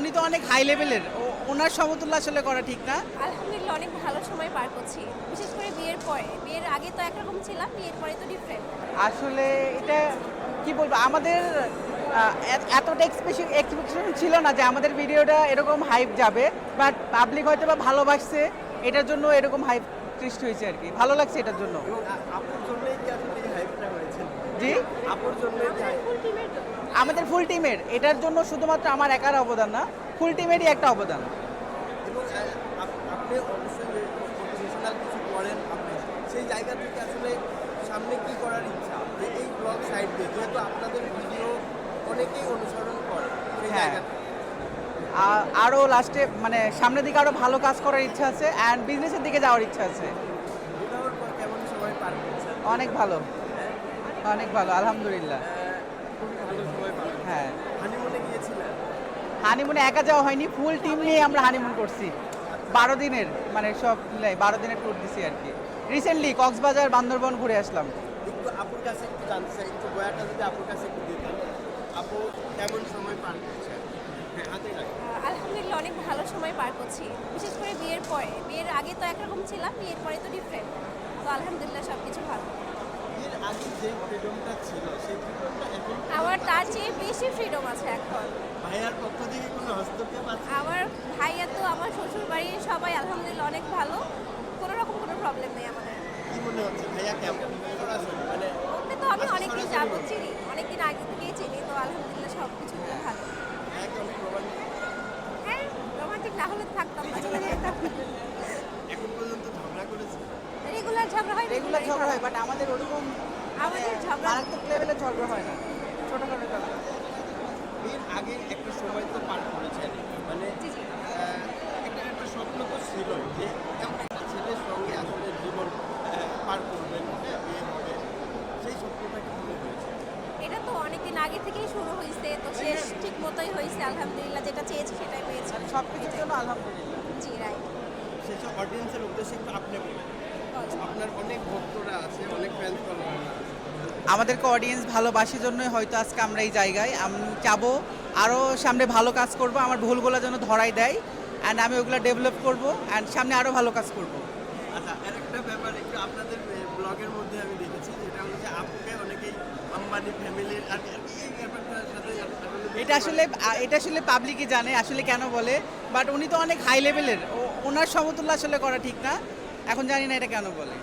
উনি তো অনেক হাই লেভেলের, ওনার সমতুল্য আসলে করা ঠিক না। আলহামদুলিল্লাহ অনেক ভালো সময় পার করছি, বিশেষ করে বিয়ের পরে। বিয়ের আগে তো একরকম ছিলাম, বিয়ের পরে তো ডিফারেন্ট। আসলে এটা কি বলবো, আমাদের এতটা এক্সপেকটেশন ছিল না যে আমাদের ভিডিওটা এরকম হাইপ যাবে, বাট পাবলিক হয়তো বা ভালোবাসছে, এটার জন্য এরকম হাইপ সৃষ্টি হয়েছে আর কি। ভালো লাগছে এটার জন্য। এবং আপুর জন্যই কি আসলে এই হাইপটা হয়েছে? জি, আপুর জন্যই কি hype? ফুল টিমের জন্য। আমাদের ফুল টিমের, এটার জন্য শুধুমাত্র আমার একার অবদান না, ফুল টিমেরই একটা অবদান। এবং আপনি অবশ্যই প্রফেশনাল কিছু করেন, আপনি সেই জায়গা থেকে আসলে সামনে কি করার ইচ্ছা, যে এই ব্লগ সাইড দিয়ে যেহেতু আপনাদের ভিডিও অনেকেই অনুসরণ করে সেই হ্যাঁ। জায়গা থেকে। আরও লাস্টে মানে সামনের দিকে আরও ভালো কাজ করার ইচ্ছা আছে, অ্যান্ড বিজনেসের দিকে যাওয়ার ইচ্ছা আছে। বিবাহর পর কেমন সময় পার করছেন? অনেক ভালো, অনেক ভালো, আলহামদুলিল্লাহ। খুবই ভালো সময় পার করছেন। হ্যাঁ, হানিমুনে গিয়েছিলেন? হানিমুনে একা যাওয়া হয়নি, ফুল টিম নিয়ে আমরা হানিমুন করছি। 12 দিনের, মানে সব মিলাই 12 দিনের ট্যুর দিছি আর কি। রিসেন্টলি কক্সবাজার, বান্দরবন ঘুরে আসলাম। একটু আপুর কাছে একটু জানতে চাই, একটু বয়াটা যদি আপুর কাছে একটু দিতেন, আপু কেমন সময় পার করছেন? হ্যাঁ, হাতে রাখেন। আলহামদুলিল্লাহ অনেক ভালো সময় পার করছি, বিশেষ করে বিয়ের পরে। বিয়ের আগে তো একরকম ছিলাম, বিয়ের পরে তো ডিফারেন্ট। তো আলহামদুলিল্লাহ সব কিছু ভালো। এর আগে যে ফ্রিডমটা ছিল সেই ফ্রিডমটা এখন আমার তার চেয়ে বেশি ফ্রিডম আছে এখন। ভাইয়ার পক্ষ থেকে কোনো হস্তক্ষেপ আছে? আমার ভাইয়া তো আমার শ্বশুর বাড়ির সবাই আলহামদুলিল্লাহ অনেক ভালো, কোনো রকম কোনো প্রবলেম নেই আমাদের। কি মনে হচ্ছে ভাইয়া কেমন সরাসরি মানে ওকে তো আমি অনেকদিন যাবত চিনি, অনেকদিন আগে থেকেই চিনি, তো আলহামদুলিল্লাহ সব কিছু ভালো। ভাইয়াকে অনেক রোমান্টিক? হ্যাঁ, রোমান্টিক না হলে তো থাকতাম না, চলে যেতাম। এখন পর্যন্ত ঝগড়া করেছে? রেগুলার ঝগড়া হয়, রেগুলার ঝগড়া হয়, বাট আমাদের ওরকম আমাদের ঝগড়া মারাত্মক লেভেলে ঝগড়া হয় না, ছোটখাটো ঝগড়া। এর আগে একটা সময় তো পার করেছেন, মানে জি জি। একটা স্বপ্ন তো ছিলই যে এমন একটা ছেলের সঙ্গে আসলে জীবন পার করবেন, হ্যাঁ, বিয়ে হবে, সেই স্বপ্নটা কিভাবে হয়েছে? এটা তো অনেকদিন আগে থেকেই শুরু হয়েছে, তো শেষ ঠিক মতোই হয়েছে আলহামদুলিল্লাহ। যেটা চেয়েছি সেটাই পেয়েছি। মানে সব কিছুর জন্য আলহামদুলিল্লাহ। জি রাইট। সেসব অডিয়েন্সের উদ্দেশ্যে একটু আপনি বলেন, আপনার অনেক ভক্তরা আছে, অনেক ফ্যান ফলোয়াররা আছে। আমাদেরকে অডিয়েন্স ভালোবাসার জন্যই হয়তো আজকে আমরা এই জায়গায়। আমি চাবো আরও সামনে ভালো কাজ করব, আমার ভুলগুলো যেন ধরাই দেয়, অ্যান্ড আমি ওগুলো ডেভেলপ করব, অ্যান্ড সামনে আরও ভালো কাজ করব। আচ্ছা, আরেকটা ব্যাপার একটু আপনাদের ব্লগের মধ্যে আমি দেখেছি, যেটা হলো যে আপুকে অনেকেই আম্বানি ফ্যামিলির আর কি এই ব্যাপারটার সাথে এটা আসলে পাবলিকই জানে আসলে কেন বলে, বাট উনি তো অনেক হাই লেভেলের, ওনার সমতুল্য আসলে করা ঠিক না। এখন জানি না এটা কেন বলে।